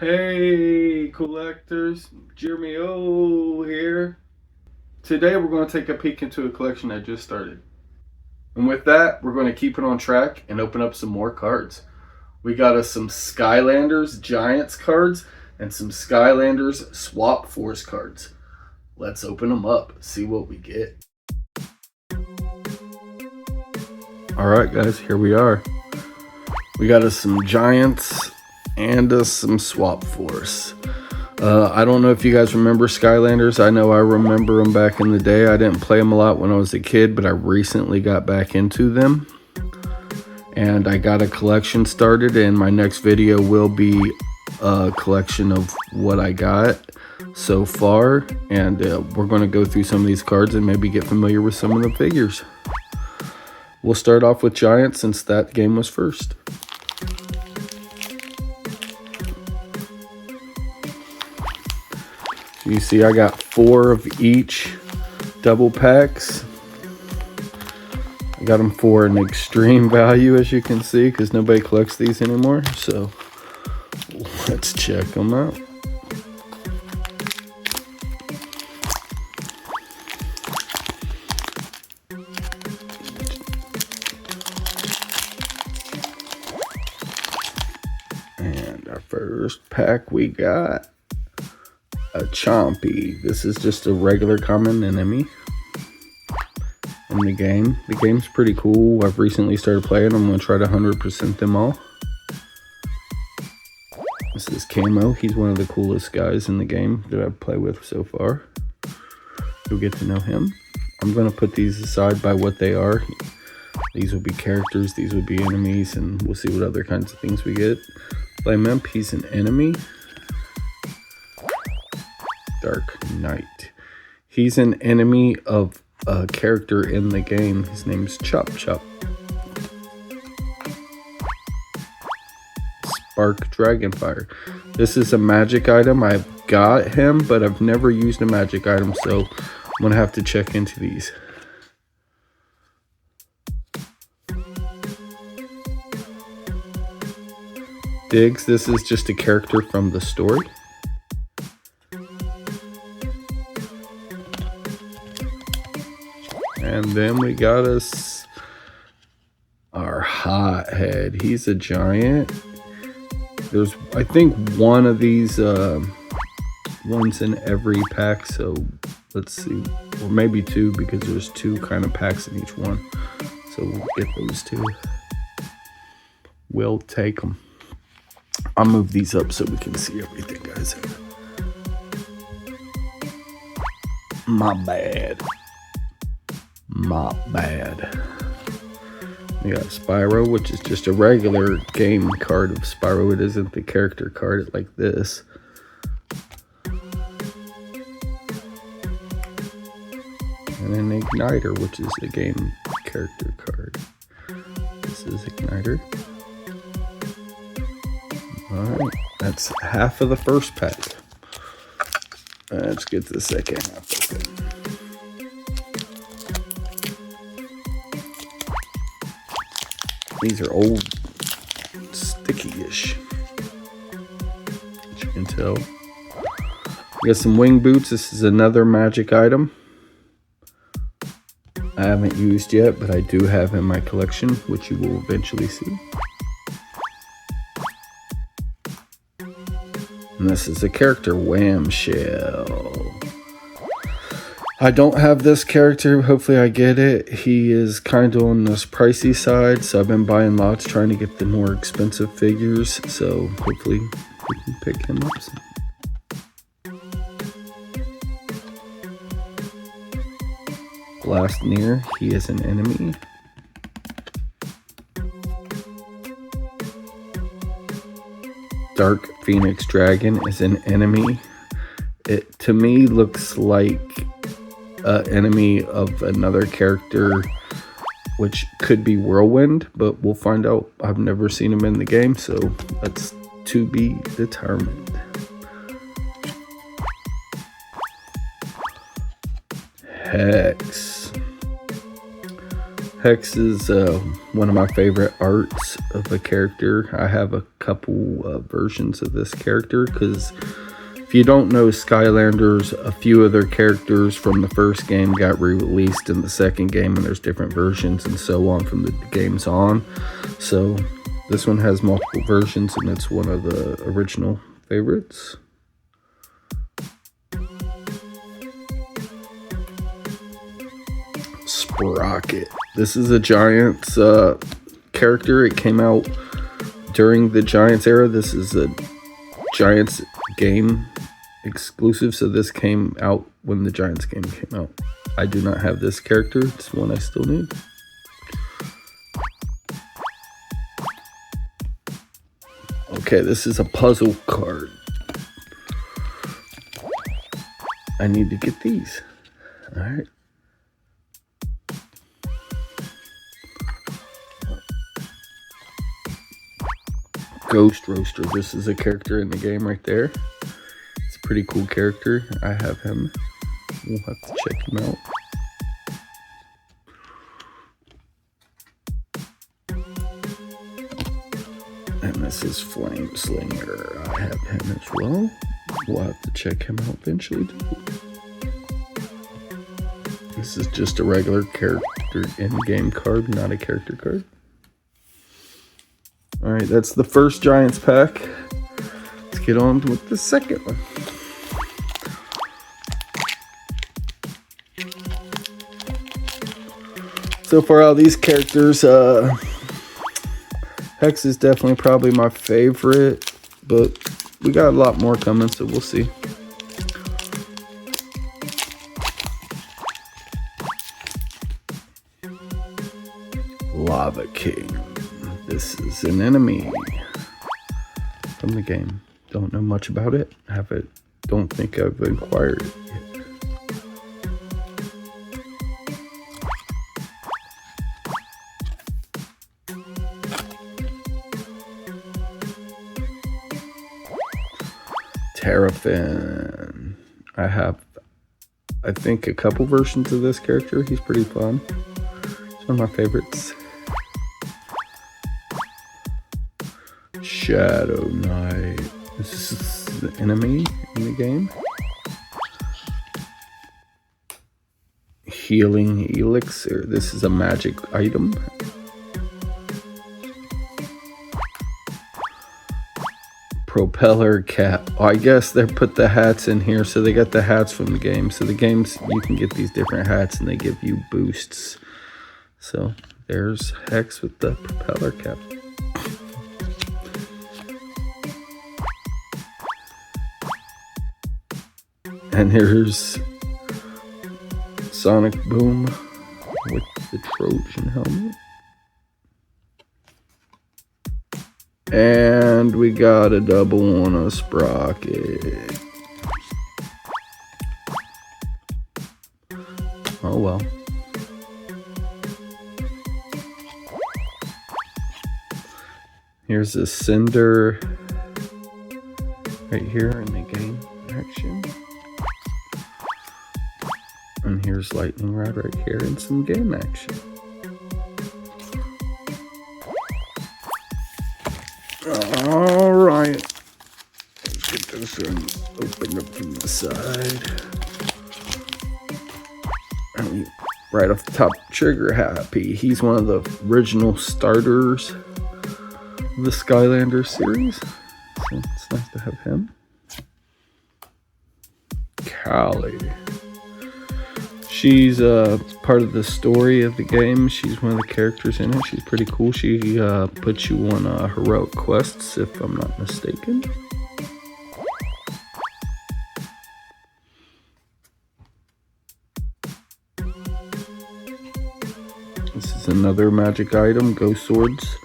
Hey collectors, Jeremy O here. Today we're going to take a peek into a collection I just started. And with that, we're going to keep it on track and open up some more cards. We got us some Skylanders Giants cards and some Skylanders Swap Force cards. Let's open them up, see what we get. Alright guys, here we are. We got us some Giants and some Swap Force. I don't know if you guys remember Skylanders. I know I remember them back in the day. I didn't play them a lot when I was a kid, but I recently got back into them. And I got a collection started, and my next video will be a collection of what I got so far. And we're going to go through some of these cards and maybe get familiar with some of the figures. We'll start off with Giants since that game was first. You see I got 4 of each double packs. I got them for an extreme value, as you can see, because nobody collects these anymore. So let's check them out. And our first pack we got a Chompy. This is just a regular common enemy in the game. The game's pretty cool. I've recently started playing. I'm going to try to 100% them all. This is Camo. He's one of the coolest guys in the game that I've played with so far. You'll get to know him. I'm going to put these aside by what they are. These will be characters, these will be enemies, and we'll see what other kinds of things we get. Flame-Imp, he's an enemy. Dark Knight. He's an enemy of a character in the game. His name's Chop Chop. Spark Dragonfire. This is a magic item. I've got him, but I've never used a magic item, so I'm going to have to check into these. Diggs. This is just a character from the story. And then we got us our Hothead. He's a giant. There's, I think, one of these ones in every pack. So let's see, or maybe 2, because there's 2 kind of packs in each one. So we'll get those 2. We'll take them. I'll move these up so we can see everything, guys. My bad. My bad. We got Spyro, which is just a regular game card of Spyro. It isn't the character card like this. And an Igniter, which is a game character card. This is Igniter. Alright, that's half of the first pack. Let's get to the second half of it. These are old, sticky-ish, as you can tell. We got some wing boots. This is another magic item I haven't used yet, but I do have in my collection, which you will eventually see. And this is a character, Wham Shell. I don't have this character. Hopefully I get it. He is kind of on this pricey side, so I've been buying lots trying to get the more expensive figures. So hopefully we can pick him up soon. Blastneer, he is an enemy. Dark Phoenix Dragon is an enemy. It to me looks like an enemy of another character, which could be Whirlwind, but we'll find out. I've never seen him in the game, so that's to be determined. Hex. Hex is one of my favorite arts of a character. I have a couple versions of this character because if you don't know Skylanders, a few of their characters from the first game got re-released in the second game, and there's different versions and so on from the games on. So this one has multiple versions, and it's one of the original favorites. Sprocket. This is a Giants character. It came out during the Giants era. This is a Giants game exclusive, so this came out when the Giants game came out. I do not have this character. It's one I still need. Okay, this is a puzzle card. I need to get these. All right. Ghost Roaster. This is a character in the game right there. It's a pretty cool character. I have him. We'll have to check him out. And this is Flame Slinger. I have him as well. We'll have to check him out eventually too. This is just a regular character in-game card, not a character card. Alright, that's the first Giants pack. Let's get on with the second one. So far, all these characters, Hex is definitely probably my favorite, but we got a lot more coming, so we'll see. Lava King. This is an enemy from the game. Don't know much about it. Don't think I've acquired it yet. Terrafin. I think a couple versions of this character. He's pretty fun. It's one of my favorites. Shadow Knight. This is the enemy in the game. Healing Elixir. This is a magic item. Propeller cap. Oh, I guess they put the hats in here, so they got the hats from the game. So the games, you can get these different hats and they give you boosts. So there's Hex with the propeller cap. And here's Sonic Boom with the Trojan helmet. And we got a double on a Sprocket. Oh well. Here's a Cinder right here in the game action. And here's Lightning Rod right here and some game action. Alright. Let's get this one opened up from the side. And right off the top, Trigger Happy. He's one of the original starters of the Skylanders series. So it's nice to have him. Callie. She's part of the story of the game. She's one of the characters in it. She's pretty cool. She puts you on heroic quests, if I'm not mistaken. This is another magic item, Ghost Swords.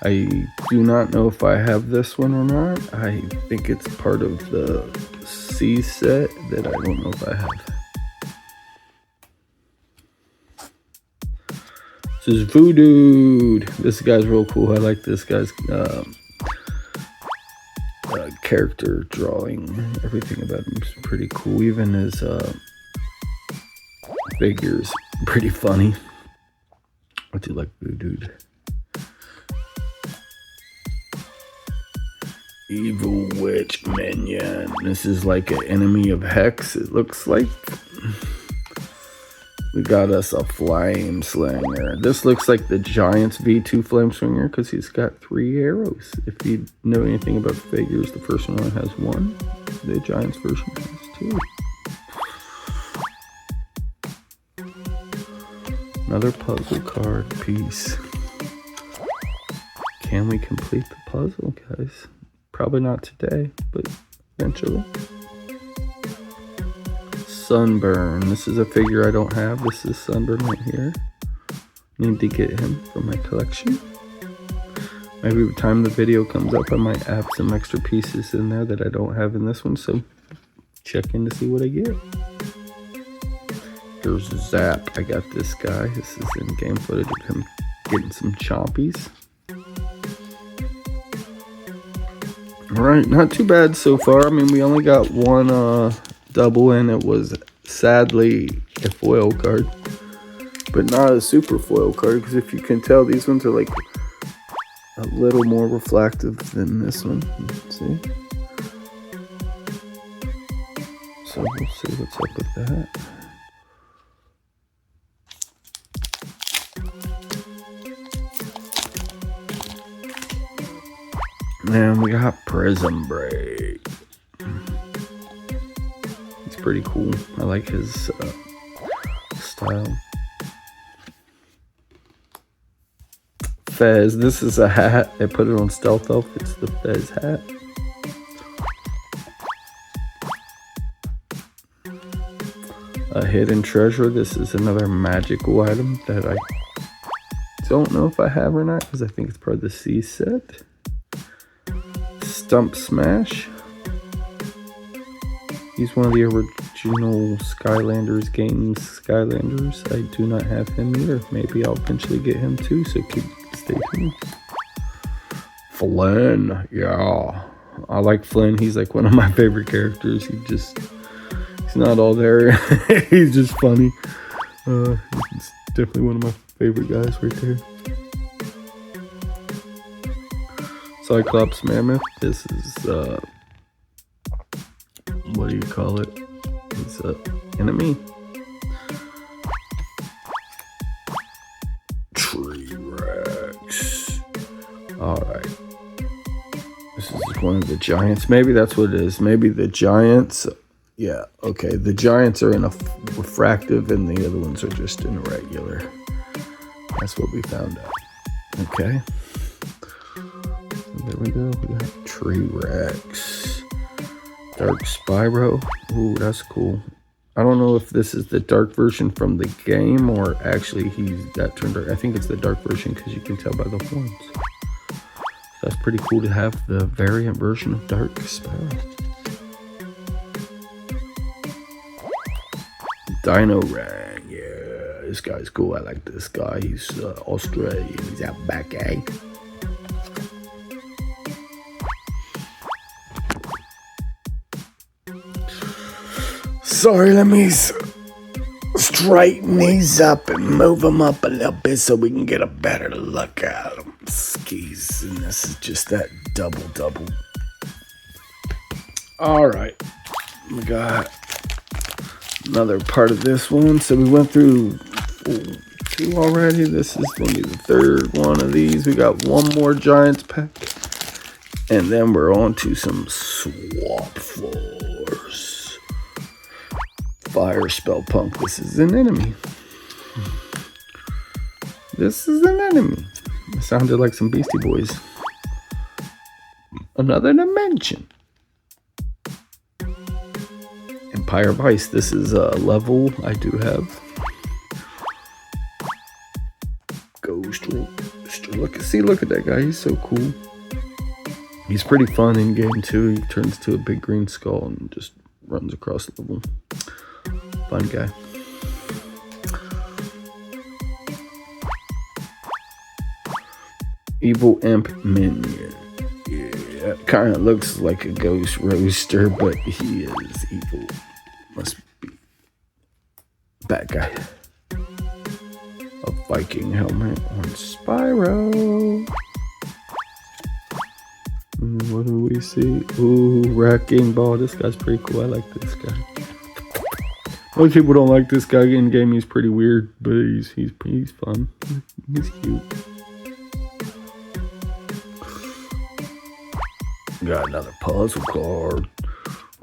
I do not know if I have this one or not. I think it's part of the C set that I don't know if I have. This is Voodoo. This guy's real cool. I like this guy's character drawing. Everything about him is pretty cool. Even his figure's pretty funny. I do like Blue Dude. Evil Witch Minion. This is like an enemy of Hex, it looks like. We got us a Flame Slinger. This looks like the Giants V2 Flame Slinger because he's got 3 arrows. If you know anything about figures, the first one has 1. The Giants version has 2. Another puzzle card piece. Can we complete the puzzle, guys? Probably not today, but eventually. Sunburn. This is a figure I don't have. This is Sunburn right here. Need to get him for my collection. Maybe by the time the video comes up, I might add some extra pieces in there that I don't have in this one. So check in to see what I get. Here's Zap. I got this guy. This is in game footage of him getting some chompies. Alright, not too bad so far. I mean, we only got one double in. It was sadly a foil card, but not a super foil card, because if you can tell, these ones are like a little more reflective than this one. See? So we'll see what's up with that. And we got Prism Break. It's pretty cool. I like his style. Fez. This is a hat. I put it on Stealth Elf. It's the Fez hat. A Hidden Treasure. This is another magical item that I don't know if I have or not, because I think it's part of the C set. Stump Smash. He's one of the original Skylanders games. Skylanders. I do not have him either. Maybe I'll eventually get him too, so stay tuned. Flynn. Yeah. I like Flynn. He's like one of my favorite characters. He's not all there. He's just funny. He's definitely one of my favorite guys right there. Cyclops Mammoth. This is what do you call it? It's an enemy. T-Rex. Alright. This is one of the Giants. Maybe that's what it is. Maybe the Giants. Yeah, okay. The Giants are in a refractive and the other ones are just in a regular. That's what we found out. Okay. There we go. We got T-Rex. Dark Spyro. Ooh, that's cool. I don't know if this is the dark version from the game or actually that turned dark. I think it's the dark version because you can tell by the horns. That's pretty cool to have the variant version of Dark Spyro. Dino Rang. Yeah, this guy's cool. I like this guy. He's Australian. He's out back, eh? Sorry, let me straighten these up and move them up a little bit so we can get a better look at them. Skis, and this is just that double. Alright, we got another part of this one. So we went through 2 already. This is going to be the 3rd one of these. We got one more Giants pack. And then we're on to some Swap Force. Fire Spell Punk. This is an enemy. This is an enemy. It sounded like some Beastie Boys. Another dimension. Empire Vice. This is a level I do have. Ghost. Look at that guy. He's so cool. He's pretty fun in game too. He turns to a big green skull and just runs across the level. Fun guy. Evil Imp Minion. Yeah, kind of looks like a ghost roaster, but he is evil. Must be bad guy. a Viking helmet on Spyro. What do we see? Ooh, Wrecking Ball. This guy's pretty cool. I like this guy. Most people don't like this guy in game. He's pretty weird, but he's fun. He's cute. Got another puzzle card.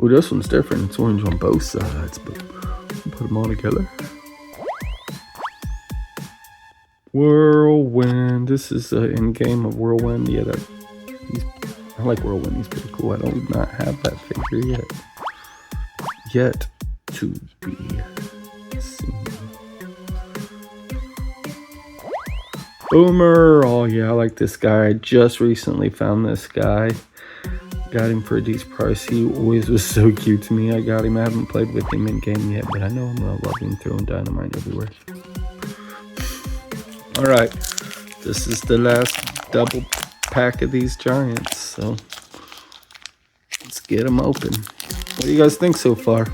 Ooh, this one's different. It's orange on both sides, but put them all together. Whirlwind. This is an in-game of Whirlwind. Yeah, I like Whirlwind. He's pretty cool. I do not have that figure yet to be seen. Boomer. Oh yeah, I like this guy. I just recently found this guy. Got him for a decent price. He always was so cute to me. I got him. I haven't played with him in game yet, but I know I'm gonna love him throwing dynamite everywhere. All right, this is the last double pack of these giants, so let's get them open. What do you guys think so far?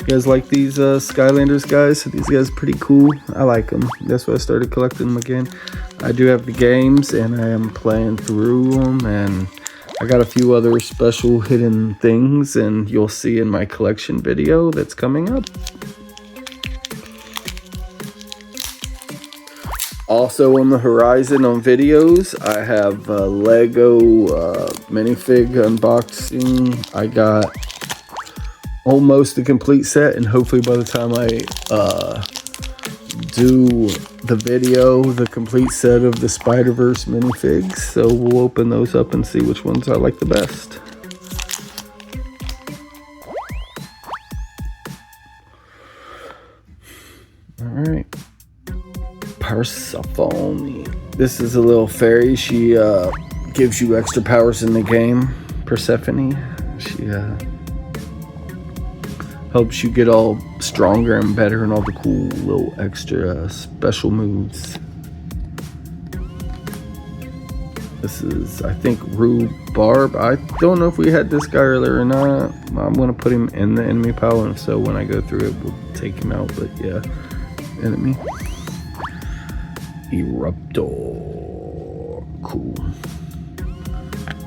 You guys like these Skylanders guys? These guys are pretty cool. I like them. That's why I started collecting them again. I do have the games, and I am playing through them, and I got a few other special hidden things, and you'll see in my collection video that's coming up. Also on the horizon on videos, I have Lego minifig unboxing. I got almost a complete set, and hopefully by the time I do the video, the complete set of the Spider-Verse minifigs. So we'll open those up and see which ones I like the best. Alright. Persephone. This is a little fairy. She gives you extra powers in the game. Persephone. She helps you get all stronger and better and all the cool little extra special moves. This is, I think, Rhubarb. I don't know if we had this guy earlier or not. I'm going to put him in the enemy pile, and so when I go through it, we'll take him out. But yeah, enemy. Eruptor. Cool.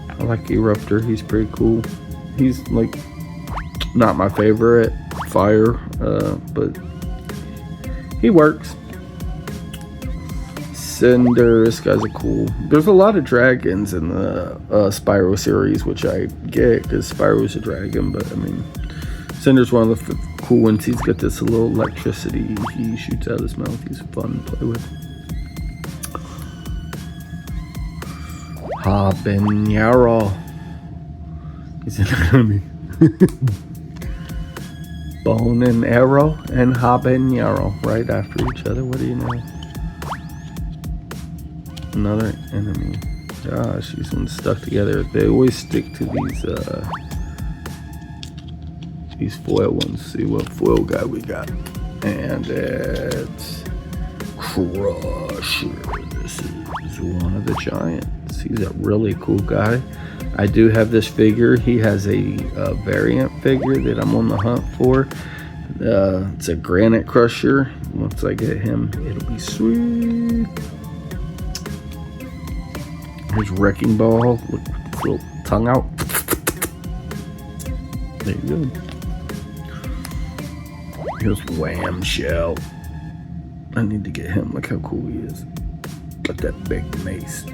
I like Eruptor. He's pretty cool. He's like not my favorite fire, but he works. Cinder. This guy's a cool. There's a lot of dragons in the Spyro series, which I get because Spyro's a dragon, but I mean, Cinder's one of the cool ones. He's got this little electricity he shoots out of his mouth. He's fun to play with. Habanero. He's an enemy. Bone and Arrow and Habanero right after each other. What do you know? Another enemy. Gosh, these ones stuck together. They always stick to these foil ones. See what foil guy we got. And it's Crusher. This is one of the giants. He's a really cool guy. I do have this figure. He has a variant figure that I'm on the hunt for. It's a Granite Crusher. Once I get him, it'll be sweet. Here's Wrecking Ball. Look, his little tongue out. There you go. Here's Wham Shell. I need to get him. Look how cool he is. Got that big mace.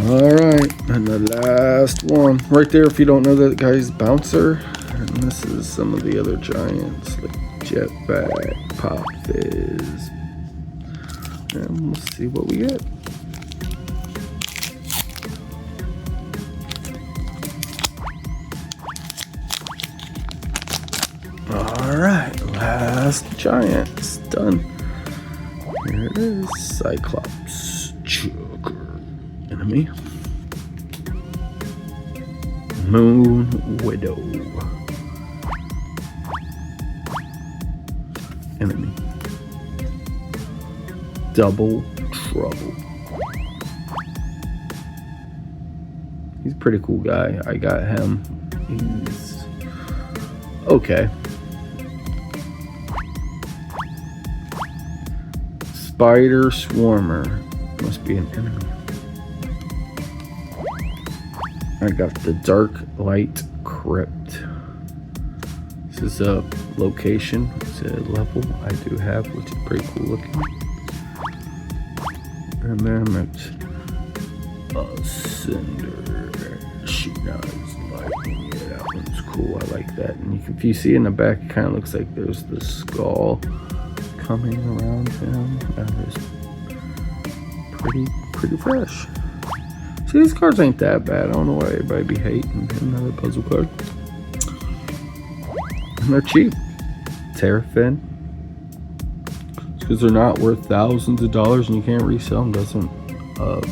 Alright, and the last one. Right there, if you don't know that guy's Bouncer. And this is some of the other giants, like Jetpack, Pop Fizz. And we'll see what we get. Alright, last giant's done. Here it is. Cyclops. Joker. Enemy. Moon Widow. Enemy. Double Trouble. He's a pretty cool guy. I got him. He's okay. Spider Swarmer. Must be an enemy. I got the Dark Light Crypt. This is a location. It's a level I do have, which is pretty cool looking. And then it's a Cinder. Shoot, now it's lightning. Yeah, that one's cool. I like that. And if you see in the back, it kind of looks like there's the skull coming around him. That is pretty fresh. See, these cards ain't that bad. I don't know why everybody be hating. Another puzzle card. And they're cheap. Terrafin. Because they're not worth thousands of dollars and you can't resell them doesn't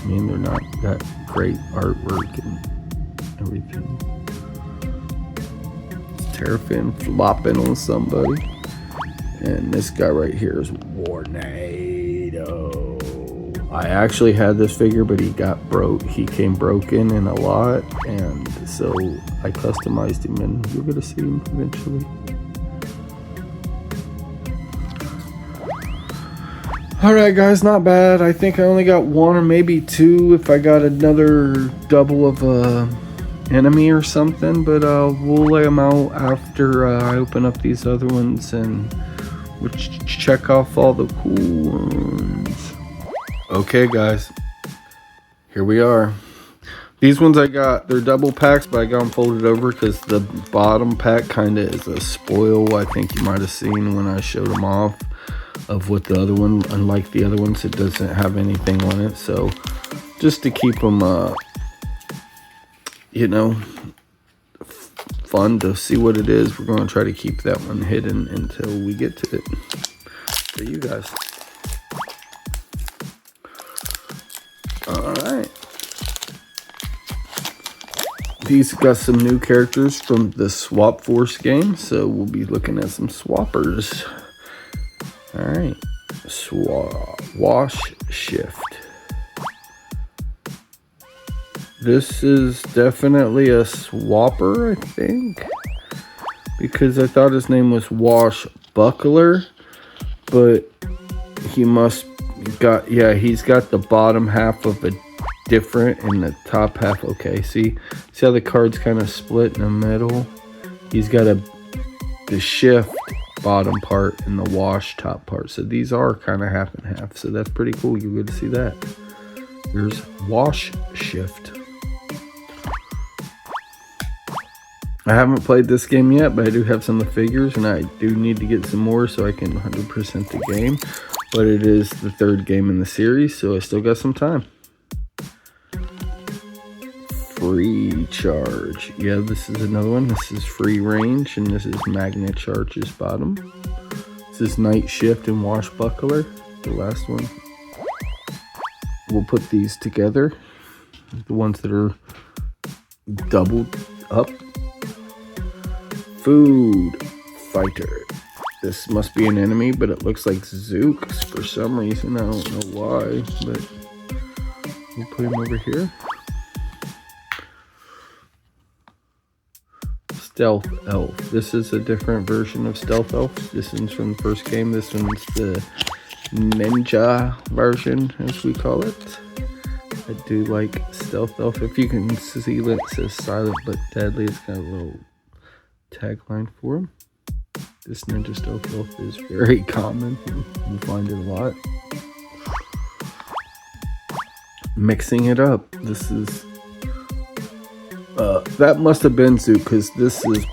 mean they're not that great artwork and everything. It's Terrafin flopping on somebody. And this guy right here is Warnado. I actually had this figure, but he came broken in a lot, and so I customized him, and you're gonna see him eventually. Alright guys, not bad. I think I only got one or maybe two if I got another double of a enemy or something, but we'll lay them out after I open up these other ones and we'll check off all the cool ones. Okay guys, here we are. These ones I got, they're double packs, but I got them folded over because the bottom pack kind of is a spoil. I think you might have seen when I showed them off of what the other one, unlike the other ones, it doesn't have anything on it. So just to keep them, you know, fun to see what it is, we're going to try to keep that one hidden until we get to it for you guys. Alright. These got some new characters from the Swap Force game, so we'll be looking at some swappers. Alright. Wash Shift. This is definitely a swapper, I think. Because I thought his name was Wash Buckler. But he must got, yeah, he's got the bottom half of a different and the top half. Okay, see how the cards kind of split in the middle? He's got the shift bottom part and the wash top part. So these are kind of half and half. So that's pretty cool. You're good to see that. Here's Wash Shift. I haven't played this game yet, but I do have some of the figures, and I do need to get some more so I can 100% the game. But it is the third game in the series, so I still got some time. Free Charge. Yeah, this is another one. This is Free Range, and this is Magnet Charge's bottom. This is Night Shift and Wash Buckler, the last one. We'll put these together. The ones that are doubled up. Food Fighter. This must be an enemy, but it looks like Zooks for some reason. I don't know why, but we'll put him over here. Stealth Elf. This is a different version of Stealth Elf. This one's from the first game. This one's the ninja version, as we call it. I do like Stealth Elf. If you can see it, it says silent but deadly. It's got a little tagline for him. This ninja Stealth Elf is very common. You'll find it a lot. Mixing it up. This is that must have been Zook, because this is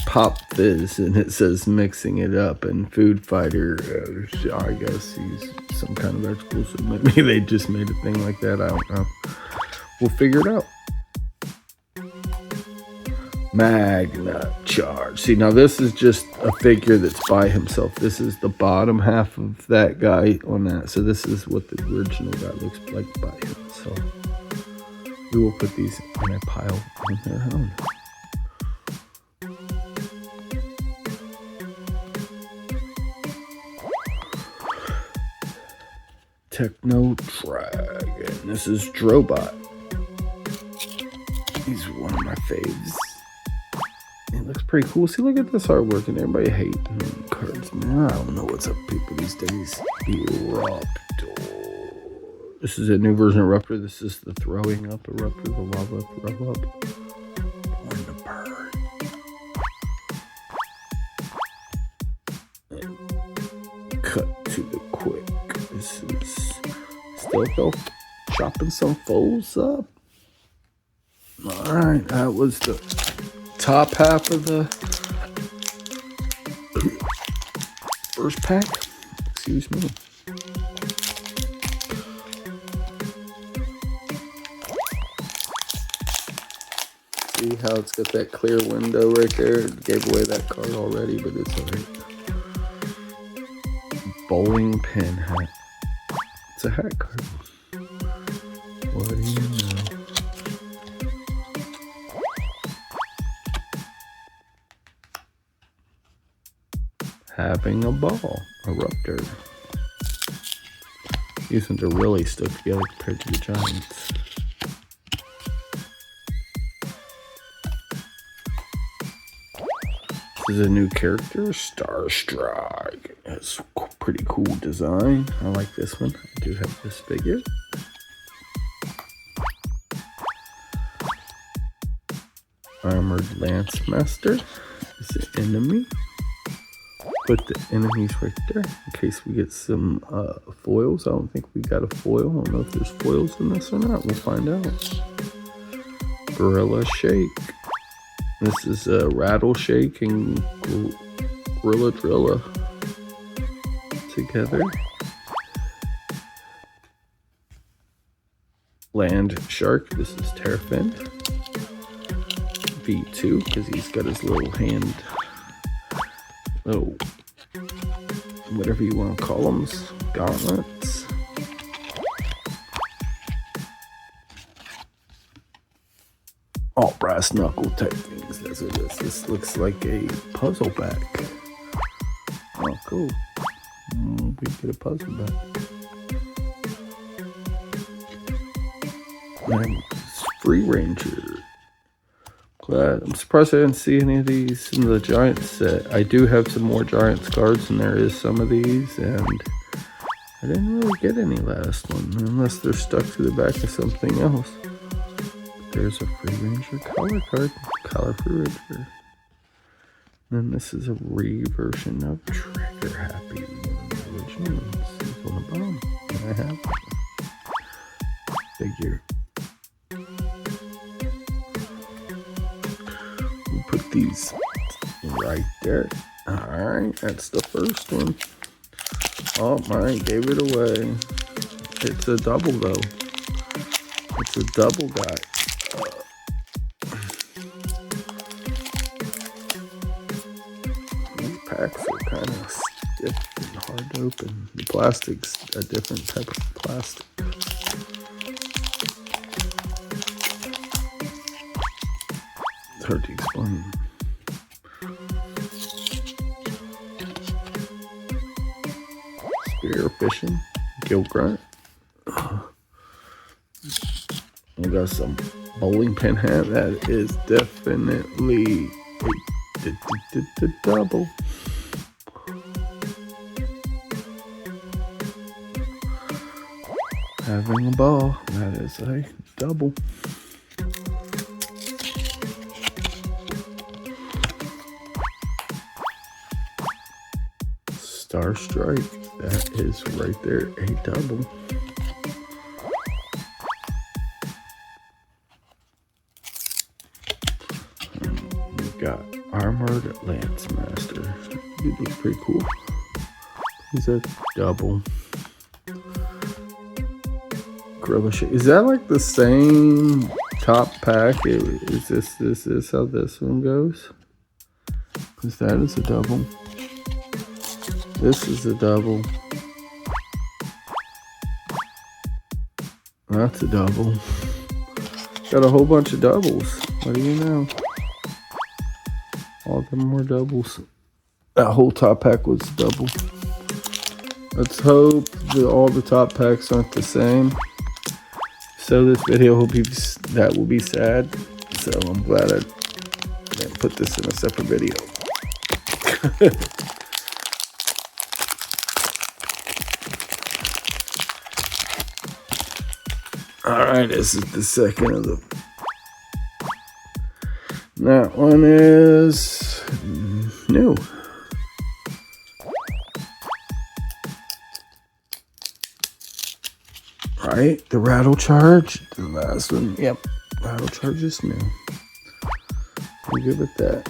Pop Fizz and it says mixing it up. And Food Fighter, I guess he's some kind of vegetable, so maybe they just made a thing like that. I don't know. We'll figure it out. Magna Charge. See, now this is just a figure that's by himself. This is the bottom half of that guy on that. So this is what the original guy looks like by him. So we will put these in a pile on their own. Techno Dragon. This is Drobot. He's one of my faves. It looks pretty cool. See, look at this artwork, and everybody hating cards, man. I don't know what's up, people, these days. Eruptor. This is a new version of Eruptor. This is the throwing up Eruptor, the lava throw up. Born to burn. And cut to the quick. This is still health, chopping some foes up. Alright, that was the top half of the first pack. Excuse me. See how it's got that clear window right there? It gave away that card already, but it's alright. Bowling pin hat. It's a hat card. What do you know? Having a ball. Eruptor. These ones are really stuck together compared to the Giants. This is a new character, Starstrike. It's a pretty cool design. I like this one. I do have this figure. Armored Lance Master is an enemy. Put the enemies right there in case we get some foils. I don't think we got a foil. I don't know if there's foils in this or not. We'll find out. Gorilla Shake. This is a Rattle Shake and Gorilla Drilla together. Land Shark. This is Terrafin. V2 because he's got his little hand. Oh, whatever you want to call them, gauntlets. All brass knuckle type things. That's what it is. This looks like a puzzle back. Oh, cool. We get a puzzle back. And Free Ranger. Glad. I'm surprised I didn't see any of these in the Giants set. I do have some more Giants cards, and there is some of these, and I didn't really get any last one, unless they're stuck to the back of something else. There's a Free Ranger color card. Color Free Ranger. And then this is a re-version of Trigger Happy. The original one's on the bottom. And I have figure. We'll put these right there. Alright, that's the first one. Oh my, gave it away. It's a double though. It's a double guy. Packs are kind of stiff and hard to open. The plastic's a different type of plastic. It's hard to explain. Spear fishing, gill grunt. We got some bowling pin hat. That is definitely a double. Having a ball, that is a double. Starstrike, that is right there, a double. We've got Armored Lance Master. He looks pretty cool. He's a double. Is that like the same top pack? Is this how this one goes? Because that is a double. This is a double. That's a double. Got a whole bunch of doubles. What do you know? All of them were doubles. That whole top pack was double. Let's hope that all the top packs aren't the same. So this video will be sad. So I'm glad I didn't put this in a separate video. Alright, this is the second of them. That one is new. Right, the rattle charge, the last one, yep, rattle charge is new. We're good with that.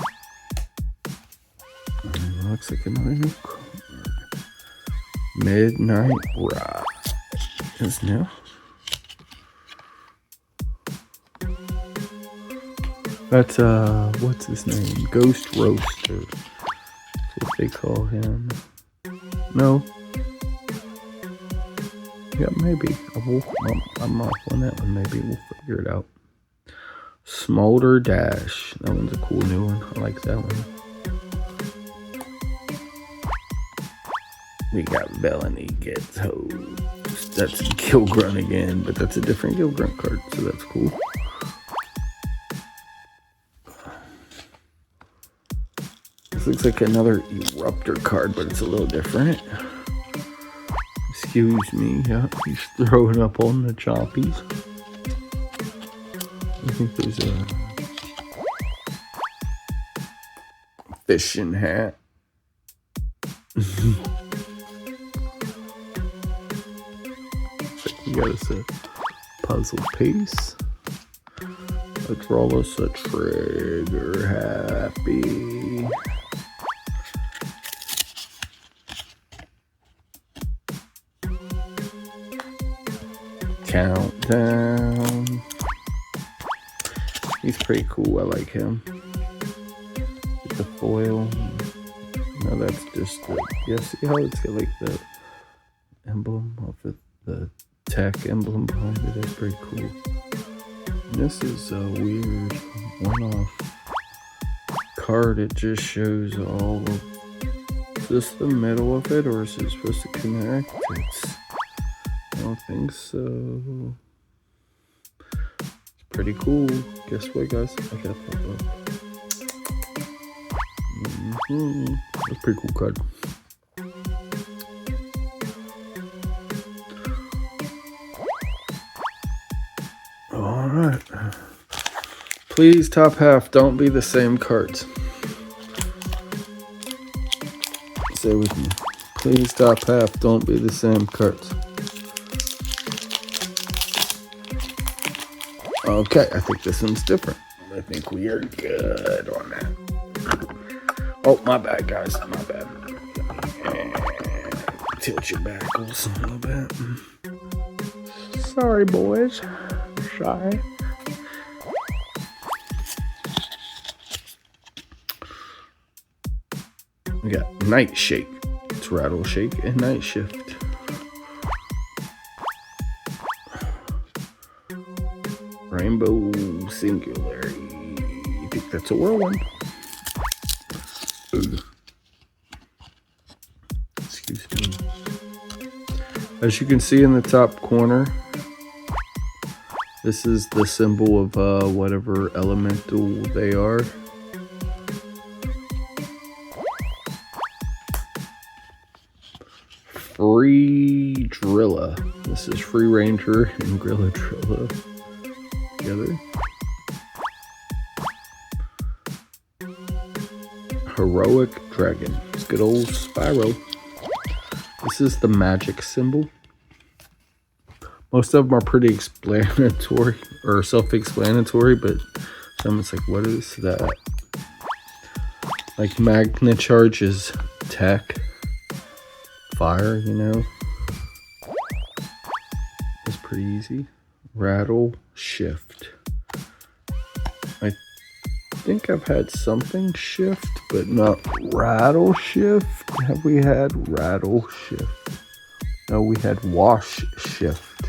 Looks like another new card. Midnight Ride is new. That's what's his name? Ghost Roaster. That's what they call him. No. Yeah, maybe. I'm off on that one. Maybe we'll figure it out. Smolder Dash. That one's a cool new one. I like that one. We got Melanie Gets Hosed. That's Gilgrunt again, but that's a different Gilgrunt card, so that's cool. This looks like another Eruptor card, but it's a little different. Excuse me, yeah, he's throwing up on the choppies. I think there's a fishing hat. We got us a puzzle piece. Let's roll us a trigger happy. Countdown. He's pretty cool. I like him. With the foil. No, that's just the. Yeah, see how it's got like the emblem of it, the tech emblem behind it. That's pretty cool. And this is a weird one-off card. It just shows all of. Is this the middle of it, or is it supposed to connect? I don't think so. It's pretty cool. Guess what, guys? I got that one. That's a pretty cool card. Alright. Please, top half, don't be the same cards. Say with me. Please, top half, don't be the same cards. Okay, I think this one's different. I think we are good on that. Oh, my bad, guys. My bad. And tilt your backles a little bit. Sorry, boys. Shy. We got Night Shake. It's Rattle Shake and Night Shift. Rainbow Singularity. I think that's a whirlwind. Excuse me. As you can see in the top corner, this is the symbol of whatever elemental they are. Free Drilla. This is Free Ranger and Grilla Drilla together. Heroic Dragon. It's good old Spyro. This is the magic symbol. Most of them are pretty explanatory or self-explanatory, but some it's like, what is that? Like Magna Charge is tech. Fire, you know. It's pretty easy. Rattle Shift. I think I've had something shift, but not Rattle Shift. Have we had Rattle Shift? No, we had Wash Shift.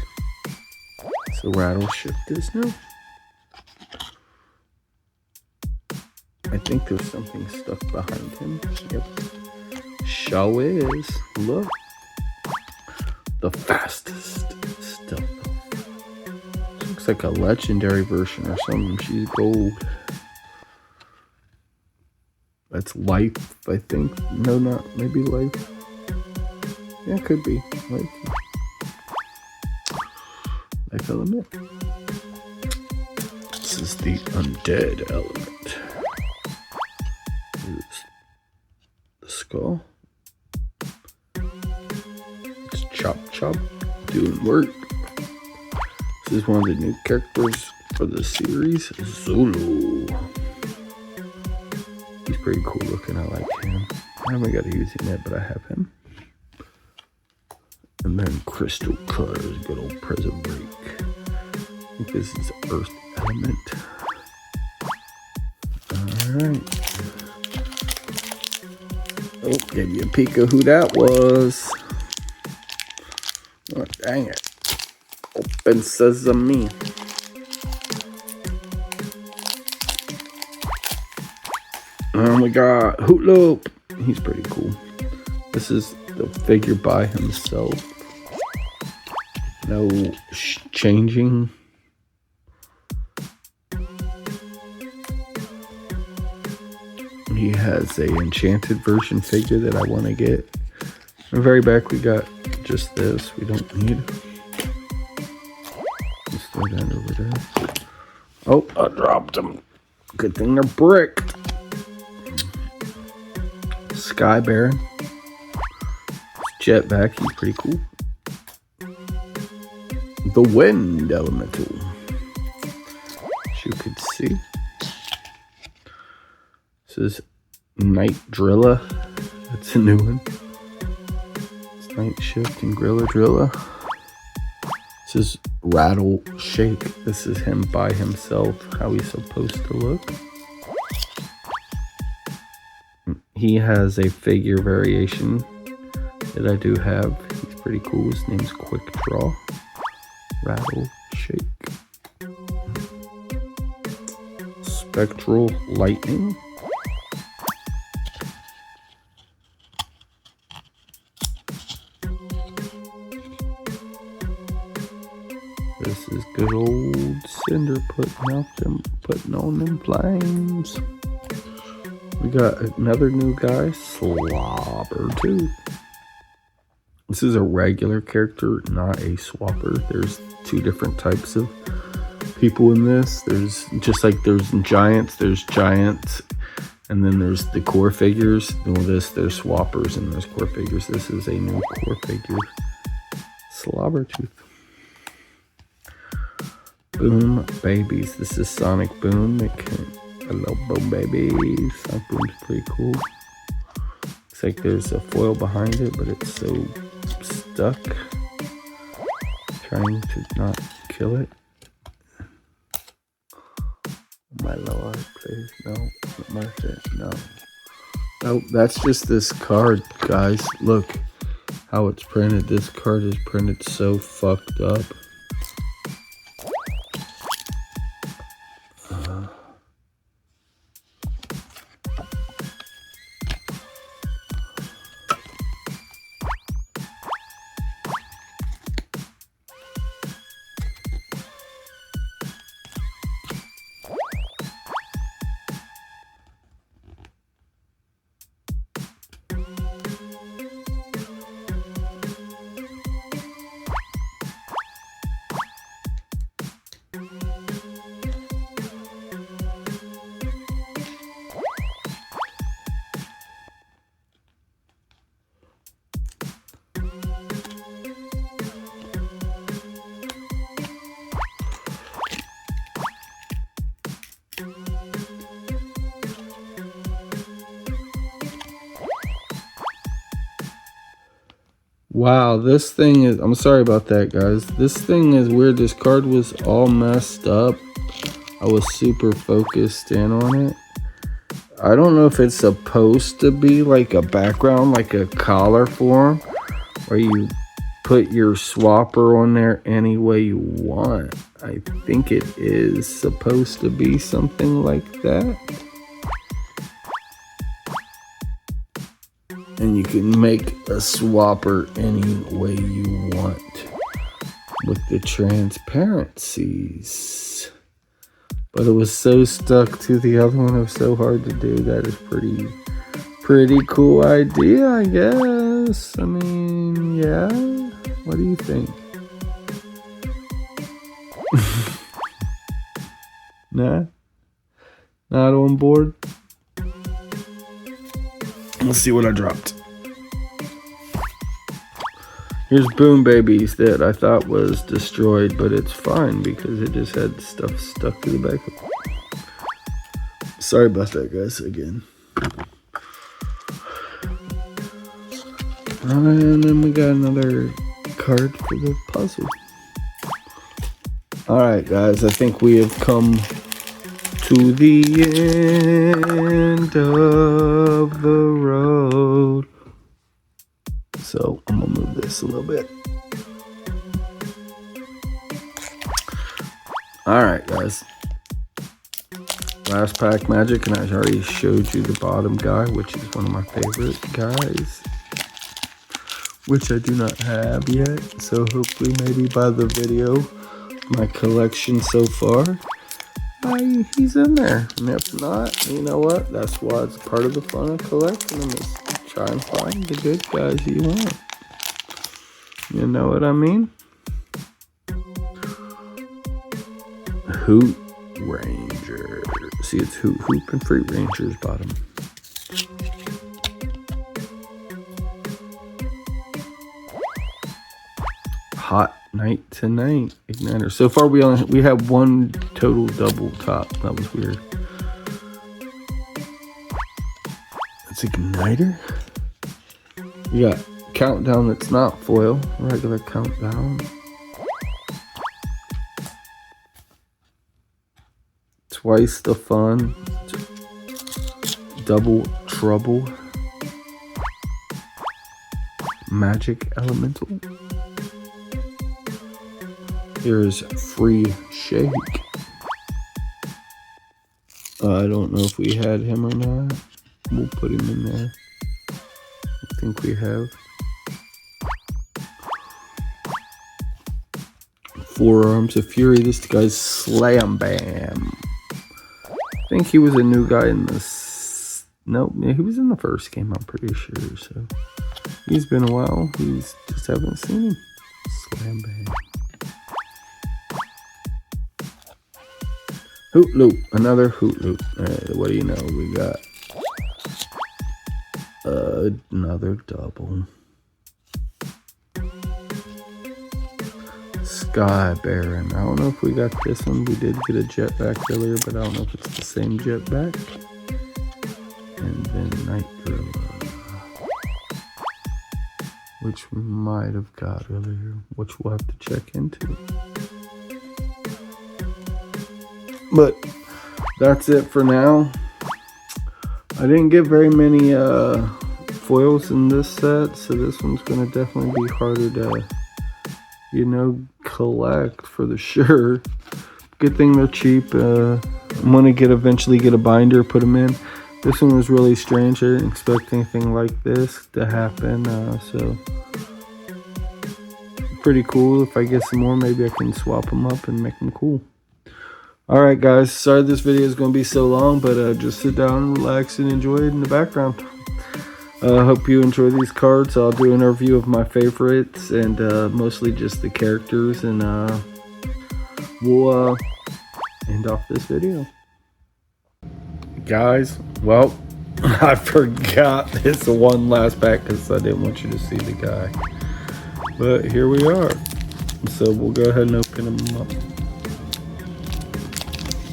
So Rattle Shift is new. I think there's something stuck behind him. Yep. Show is. Look. The fastest stealth. Looks like a legendary version or something. She's gold. That's life, I think. No, not maybe life. Yeah, it could be life. Life element. This is the undead element. Here's the skull. It's Chop Chop doing work. This is one of the new characters for the series, Zulu. He's pretty cool looking, I like him. I haven't got to use him yet, but I have him. And then Crystal Cutters, good old Prison Break. I think this is Earth Element. Alright. Oh, give you a peek of who that was. Oh, dang it. Open sesame. And we got Hoot Loop. He's pretty cool. This is the figure by himself. No changing. He has a enchanted version figure that I want to get. In the very back we got just this. We don't need. Let's throw that over there. Oh, I dropped them. Good thing they're bricked. Sky Baron. Jetpack, he's pretty cool. The Wind Elemental. As you could see. This is Night Drilla. That's a new one. It's Night Shift and Grilla Drilla. This is Rattle Shake. This is him by himself, how he's supposed to look. He has a figure variation that I do have. He's pretty cool. His name's Quick Draw. Rattle Shake. Spectral Lightning. This is good old Cinder putting on them flames. We got another new guy, Slobbertooth. This is a regular character, not a swapper. There's two different types of people in this. There's just like there's giants, and then there's the core figures. And with this, there's swappers and there's core figures. This is a new core figure, Slobbertooth. Boom Babies. This is Sonic Boom. Hello, Boom Babies. Sonic Boom's pretty cool. Looks like there's a foil behind it, but it's so stuck. Trying to not kill it. My lord, please. No. Mercy. No. Oh, that's just this card, guys. Look how it's printed. This card is printed so fucked up. Wow, this thing is, I'm sorry about that, guys. This thing is weird. This card was all messed up. I was super focused in on it. I don't know if it's supposed to be like a background, like a collar for him, or you put your swapper on there any way you want. I think it is supposed to be something like that. And you can make a swapper any way you want with the transparencies. But it was so stuck to the other one, it was so hard to do. That is pretty Pretty cool idea, I guess. I mean, yeah. What do you think? Nah? Not on board? Let's see what I dropped. Here's Boom Babies that I thought was destroyed, but it's fine because it just had stuff stuck to the back of it. Sorry about that, guys, again. And then we got another card for the puzzle. Alright, guys, I think we have come to the end of the road. So I'm gonna move this a little bit. Alright, guys. Last pack magic, and I already showed you the bottom guy, which is one of my favorite guys, which I do not have yet. So hopefully maybe by the video, my collection so far, he's in there. And if not, you know what? That's why it's part of the fun of collecting them, is try and find the good guys you want. You know what I mean? Hoot Ranger. See, it's Hoop and Fruit Rangers bottom. Hot Night Tonight Igniter. So far we have one total double top. That was weird. It's Igniter. You got Countdown that's not foil. Regular Countdown. Twice the Fun. Double Trouble. Magic Elemental. Here's Free Shake. I don't know if we had him or not. We'll put him in there. I think we have. Forearms of Fury. This guy's Slam Bam. I think he was a new guy in this. Nope, he was in the first game, I'm pretty sure. So he's been a while. He's just haven't seen him. Slam Bam. Hoot Loop, another Hoot Loop. What do you know? We got another double. Sky Baron. I don't know if we got this one. We did get a jetpack earlier, but I don't know if it's the same jetpack. And then Night Gorilla, which we might have got earlier, which we'll have to check into. But that's it for now. I didn't get very many foils in this set, so this one's going to definitely be harder to, you know, collect for the sure. Good thing they're cheap. I'm going to eventually get a binder, put them in. This one was really strange. I didn't expect anything like this to happen. So pretty cool. If I get some more, maybe I can swap them up and make them cool. Alright guys, sorry this video is going to be so long, but just sit down and relax and enjoy it in the background. Hope you enjoy these cards. I'll do an review of my favorites and mostly just the characters, and we'll end off this video. Guys, well, I forgot this one last pack because I didn't want you to see the guy. But here we are. So we'll go ahead and open them up.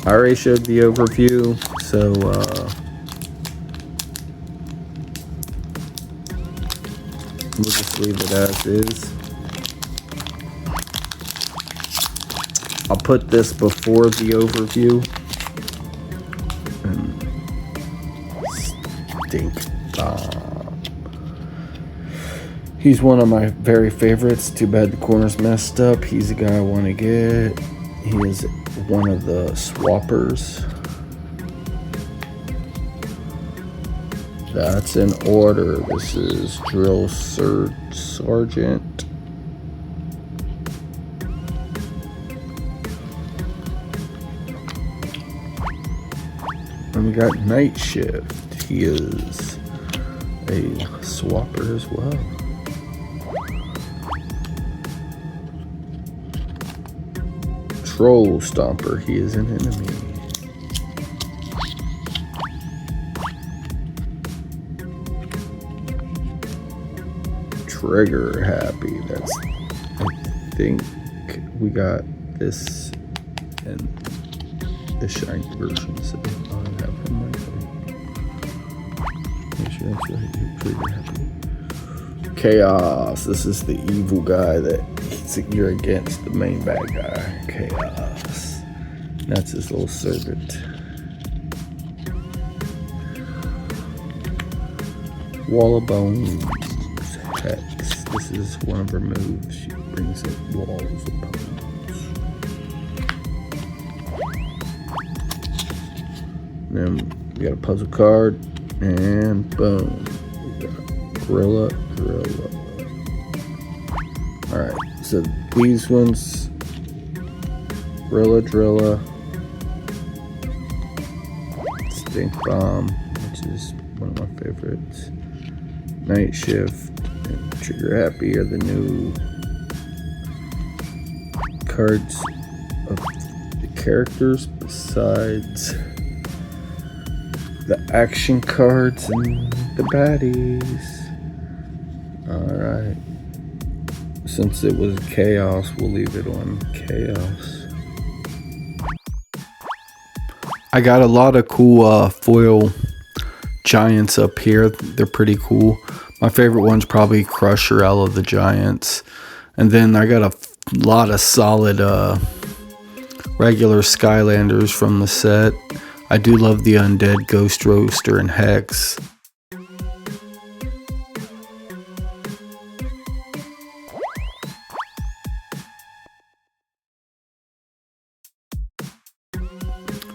I already showed the overview, so we'll just leave it as is. I'll put this before the overview. Stink Bomb. He's one of my very favorites. Too bad the corner's messed up. He's a guy I want to get. He is one of the swappers. That's in order. This is Drill Sergeant. And we got Night Shift. He is a swapper as well. Troll Stomper, he is an enemy. Trigger Happy, that's, I think we got this and the shiny version, so I have him right. Make sure that's right. Trigger Happy. Chaos. This is the evil guy that you're against, the main bad guy. Chaos. That's his little servant. Wall of Bones. Hex. This is one of her moves. She brings up walls of bones. And then we got a puzzle card, and boom, we got Gorilla. Alright, so these ones, Drilla, Stink Bomb, which is one of my favorites, Night Shift, and Trigger Happy are the new cards of the characters besides the action cards and the baddies. Alright. Since it was Chaos, we'll leave it on Chaos. I got a lot of cool foil giants up here. They're pretty cool. My favorite one's probably Crusher out of the Giants. And then I got a lot of solid regular Skylanders from the set. I do love the Undead, Ghost Roaster, and Hex.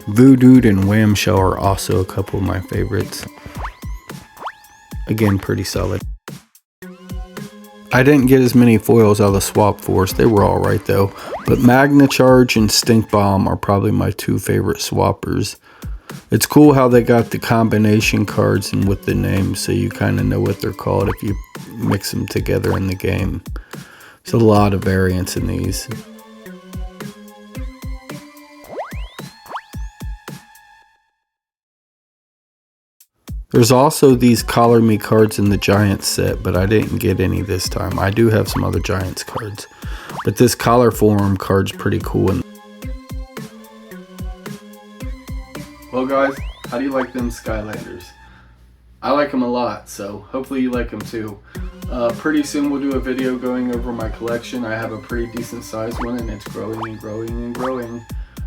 Voodooed and Whamshell are also a couple of my favorites. Again, pretty solid. I didn't get as many foils out of the Swap Force. They were alright though. But Magna Charge and Stink Bomb are probably my two favorite swappers. It's cool how they got the combination cards and with the names, so you kind of know what they're called if you mix them together in the game. There's a lot of variants in these. There's also these Collar Me cards in the Giants set, but I didn't get any this time. I do have some other Giants cards, but this Collar Form card's pretty cool. Well guys, how do you like them Skylanders? I like them a lot, so hopefully you like them too. Pretty soon we'll do a video going over my collection. I have a pretty decent sized one and it's growing and growing and growing.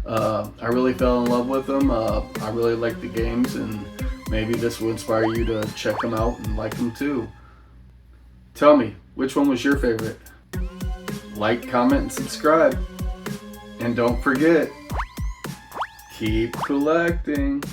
I really fell in love with them. I really like the games, and maybe this will inspire you to check them out and like them too. Tell me, which one was your favorite? Like, comment, and subscribe. And don't forget, keep collecting.